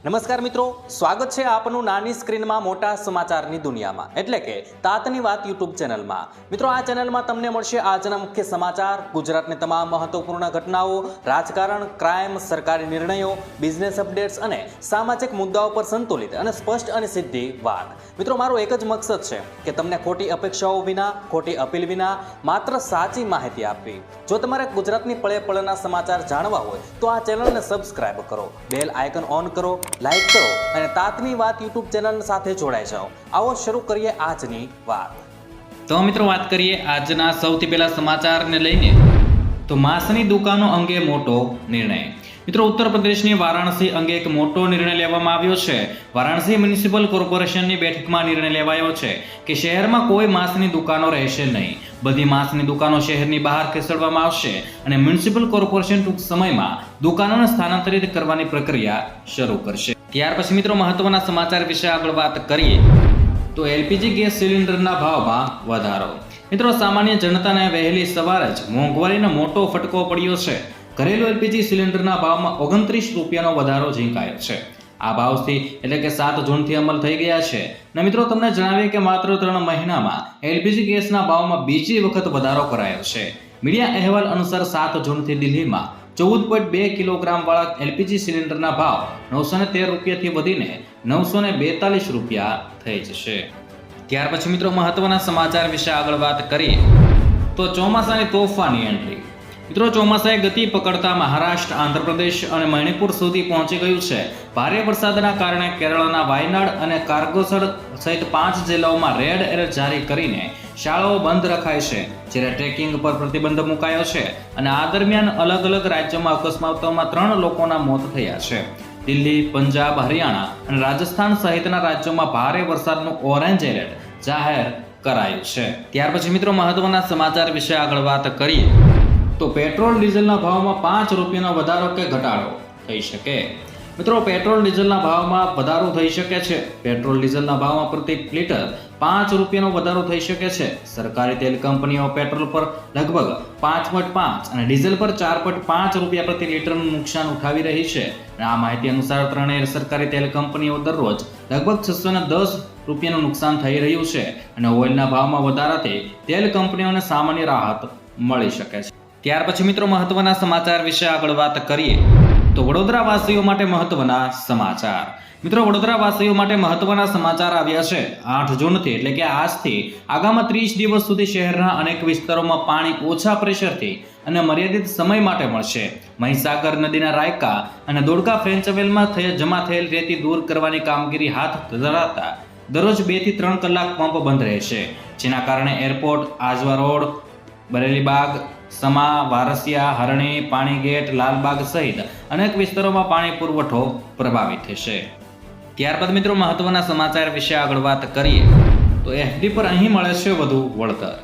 નમસ્કાર મિત્રો, સ્વાગત છે આપનું નાની સ્ક્રીનમાં મોટા સમાચારની દુનિયામાં એટલે કે તાતની વાત યુટ્યુબ ચેનલમાં। મિત્રો, આ ચેનલમાં તમને મળશે આજના મુખ્ય સમાચાર, ગુજરાતની તમામ મહત્વપૂર્ણ ઘટનાઓ, રાજકારણ, ક્રાઇમ, સરકારી નિર્ણયો, બિઝનેસ અપડેટ્સ અને સામાજિક મુદ્દાઓ પર સંતુલિત અને સ્પષ્ટ અને સીધી વાત। મિત્રો, મારો એક જ મકસદ છે કે તમને ખોટી અપેક્ષાઓ વિના, ખોટી અપીલ વિના માત્ર સાચી માહિતી આપવી। જો તમારે ગુજરાતની પળે પળના સમાચાર જાણવા હોય તો આ ચેનલને સબસ્ક્રાઇબ કરો, બેલ આઇકન ઓન કરો, લાઈક કરો અને તાતની વાત યુટ્યુબ ચેનલ સાથે જોડાઈ જાઓ। આવો શરૂ કરીએ આજની વાત। તો મિત્રો, વાત કરીએ આજના સૌથી પહેલા સમાચારને લઈને તો માંસની દુકાનો અંગે મોટો નિર્ણય। મિત્રો, ઉત્તર પ્રદેશની વારાણસી અંગે એક મોટો નિર્ણય લેવામાં આવ્યો છે। વારાણસી મ્યુનિસિપલ કોર્પોરેશનની બેઠકમાં નિર્ણય લેવાયો છે કે શહેરમાં કોઈ માંસની દુકાનો રહેશે નહીં। બધી માંસની દુકાનો શહેરની બહાર ખસેડવામાં આવશે અને મ્યુનિસિપલ કોર્પોરેશન ટૂંક સમયમાં દુકાનોને સ્થાનાંતરિત કરવાની પ્રક્રિયા શરૂ કરશે। ત્યાર પછી મિત્રો, મહત્વના સમાચાર વિશે આગળ વાત કરીએ તો એલપીજી ગેસ સિલિન્ડરના ભાવમાં વધારો। મિત્રો, સામાન્ય જનતાને વહેલી સવારે જ મોંઘવારીનો મોટો ફટકો પડ્યો છે। ઘરેલું એલપીજી સિલિન્ડરના ભાવમાં 29 રૂપિયાનો વધારો ઝીંકાયો છે। આ ભાવથી એટલે કે 7 જૂનથી અમલ થઈ ગયા છે। અને મિત્રો, તમને જણાવીએ કે માત્ર 3 મહિનામાં એલપીજી ગેસના ભાવમાં બીજી વખત વધારો કરાયો છે। મીડિયા અહેવાલ અનુસાર 7 જૂનથી દિલ્હીમાં 14.2 કિલોગ્રામ વાળા એલપીજી સિલિન્ડરના ભાવ 913 રૂપિયાથી વધીને 942 રૂપિયા થઈ જશે। ત્યાર પછી મિત્રો, મહત્વના સમાચાર વિશે આગળ વાત કરીએ તો ચોમાસાની તોફાની એન્ટ્રી। મિત્રો, ચોમાસાએ ગતિ પકડતા મહારાષ્ટ્ર, આંધ્રપ્રદેશ અને મણિપુર સુધી પહોંચી ગયું છે। ભારે વરસાદના કારણે કેરળના વાયનાડ અને કારગોસડ સહિત 5 જિલ્લાઓમાં રેડ એલર્ટ જારી કરીને શાળાઓ બંધ રખાય છે, જ્યારે ટ્રેકિંગ પર પ્રતિબંધ મુકાયો છે અને આ દરમિયાન અલગ અલગ રાજ્યોમાં અકસ્માતોમાં 3 લોકોના મોત થયા છે। દિલ્હી, પંજાબ, હરિયાણા અને રાજસ્થાન સહિતના રાજ્યોમાં ભારે વરસાદનું ઓરેન્જ એલર્ટ જાહેર કરાયું છે। ત્યાર પછી મિત્રો, મહત્વના સમાચાર વિશે આગળ વાત કરીએ તો પેટ્રોલ ડીઝલના ભાવમાં 5 રૂપિયાનો વધારો કે ઘટાડો થઈ શકે। મિત્રો, પેટ્રોલ ડીઝલના ભાવમાં વધારો થઈ શકે છે। પેટ્રોલ ડીઝલના ભાવમાં પ્રતિ લિટર 5 રૂપિયાનો વધારો થઈ શકે છે। સરકારી તેલ કંપનીઓ પેટ્રોલ પર લગભગ 5.5 અને ડીઝલ પર 4.5 રૂપિયા પ્રતિ લિટરનું નુકસાન ઉઠાવી રહી છે। અને આ માહિતી અનુસાર ત્રણેય સરકારી તેલ કંપનીઓ દરરોજ લગભગ 610 રૂપિયાનું નુકસાન થઈ રહ્યું છે અને ઓઇલના ભાવમાં વધારાથી તેલ કંપનીઓને સામાન્ય રાહત મળી શકે છે। ત્યાર પછી મિત્રો, મહત્વના સમાચાર વિશે આગળ વાત કરીએ તો વડોદરા વાસીઓ માટે મહત્વના સમાચાર। મિત્રો, વડોદરા વાસીઓ માટે મહત્વના સમાચાર આવ્યા છે। 8 જૂનથી એટલે કે આજથી આગામી 30 દિવસ સુધી શહેરના અનેક વિસ્તારોમાં પાણી ઓછા પ્રેશરથી અને મર્યાદિત સમય માટે મળશે। મહીસાગર નદીના રાયકા અને દોડકા ફ્રેન્ચવેલમાં જમા થયેલ રેતી દૂર કરવાની કામગીરી હાથ ધરાતા દરરોજ 2 થી 3 કલાક પંપ બંધ રહેશે, જેના કારણે એરપોર્ટ, આજવા રોડ, બરેલીબાગ, સમા, વારસિયા, હરણી, પાણીગેટ, લાલબાગ સહિત અનેક વિસ્તારોમાં પાણી પુરવઠો પ્રભાવિત થશે। ત્યારબાદ મિત્રો, મહત્વના સમાચાર વિશે આગળ વાત કરીએ તો એફડી પર અહીં મળે છે વધુ વળતર।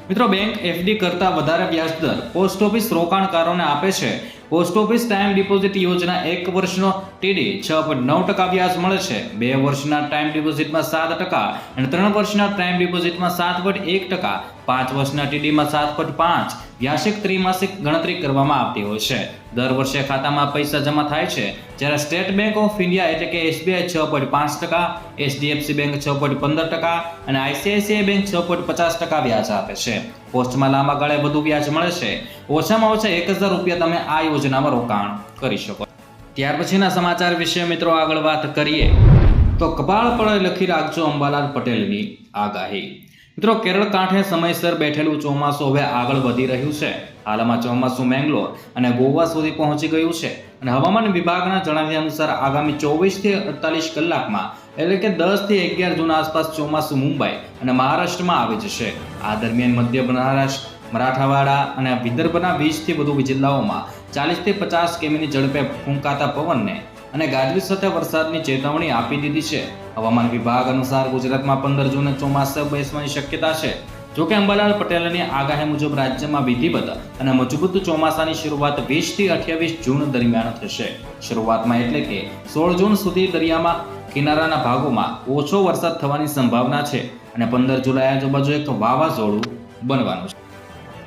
મિત્રો, બેંક એફડી કરતાં વધારે વ્યાજદર પોસ્ટ ઓફિસ રોકાણકારોને આપે છે। પોસ્ટ ઓફિસ ટાઈમ ડિપોઝિટ યોજના 1 વર્ષનો ટીડી 6.9% વ્યાજ મળે છે। 2 વર્ષના ટાઈમ ડિપોઝિટમાં 7% અને 3 વર્ષના ટાઈમ ડિપોઝિટમાં 7.1%, 5 વર્ષના ટીડીમાં 7.5 વ્યાસિક ત્રિમાસિક ગણતરી કરવામાં આવતી હોય છે। દર વર્ષે ખાતામાં પૈસા જમા થાય છે, જ્યારે સ્ટેટ બેંક ઓફ ઇન્ડિયા એટલે કે એસબીઆઈ 6.5%, એચડીએફસી બેંક 6.15% અને આઈસીઆઈસીઆઈ બેંક 6.50% વ્યાજ આપે છે। પોસ્ટમાં લાંબા ગાળે વધુ વ્યાજ મળે છે। ઓછામાં ઓછા 1000 રૂપિયા તમે આ યોજનામાં રોકાણ કરી શકો। ત્યાર પછીના સમાચાર વિશે મિત્રો આગળ વાત કરીએ તો કપાળ પર લખી રાખજો અંબાલાલ પટેલની આગાહી। મિત્રો, કેરળ કાંઠે સમયસર બેઠેલું ચોમાસું હવે આગળ વધી રહ્યું છે। હાલમાં ચોમાસું મેંગ્લોર અને ગોવા સુધી પહોંચી ગયું છે અને હવામાન વિભાગના જણાવ્યા અનુસાર આગામી 24 થી 48 કલાકમાં એટલે કે 10 થી 11 જૂન આસપાસ ચોમાસું મુંબઈ અને મહારાષ્ટ્રમાં આવી જશે। આ દરમિયાન મધ્ય મહારાષ્ટ્ર, મરાઠાવાડા અને વિદર્ભના 20 થી વધુ જિલ્લાઓમાં 40 થી 50 કિમીની ઝડપે ફૂંકાતા પવનને અને ગાજવીજ સાથે વરસાદની ચેતવણી આપી દીધી છે। હવામાન વિભાગ અનુસાર ગુજરાતમાં 15 જૂને ચોમાસું બેસવાની શક્યતા છે। જોકે અંબાલાલ પટેલની આગાહી મુજબ રાજ્યમાં વિધિવત અને મજબૂત ચોમાસાની શરૂઆત 20 થી 28 જૂન દરમિયાન થશે। શરૂઆતમાં એટલે કે 16 જૂન સુધી દરિયામાં કિનારાના ભાગોમાં ઓછો વરસાદ થવાની સંભાવના છે અને 15 જુલાઈ આજુબાજુ એક વાવાઝોડું બનવાનું છે।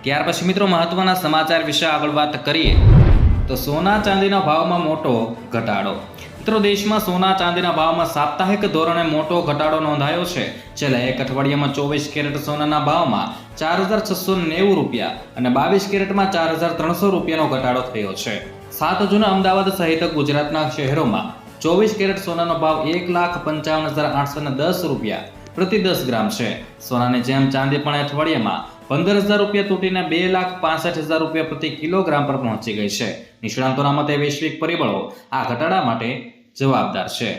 ત્યાર પછી મિત્રો, મહત્વના સમાચાર વિશે આગળ વાત કરીએ તો સોના ચાંદીના ભાવમાં મોટો ઘટાડો। મિત્રો, દેશમાં સોના ચાંદીના ભાવમાં સાપ્તાહિક ધોરણે મોટો ઘટાડો નોંધાયો છે. છેલ્લા એક અઠવાડિયામાં 24 કેરેટ સોનાના ભાવમાં 4,690 રૂપિયા અને 22 કેરેટમાં 4,300 રૂપિયાનો ઘટાડો થયો છે. 7 જૂન અમદાવાદ સહિત ગુજરાતના શહેરોમાં 24 કેરેટ સોનાનો ભાવ 1,55,810 રૂપિયા પ્રતિ 10 ગ્રામ છે. સોનાની જેમ ચાંદી પણ અઠવાડિયામાં 15,000 રૂપિયા તૂટીને 2,65,000 રૂપિયા પ્રતિ કિલોગ્રામ પર પહોંચી ગઈ છે. નિષ્ણાંતોના મતે વૈશ્વિક પરિબળો આ ઘટાડા માટે જવાબદાર છે.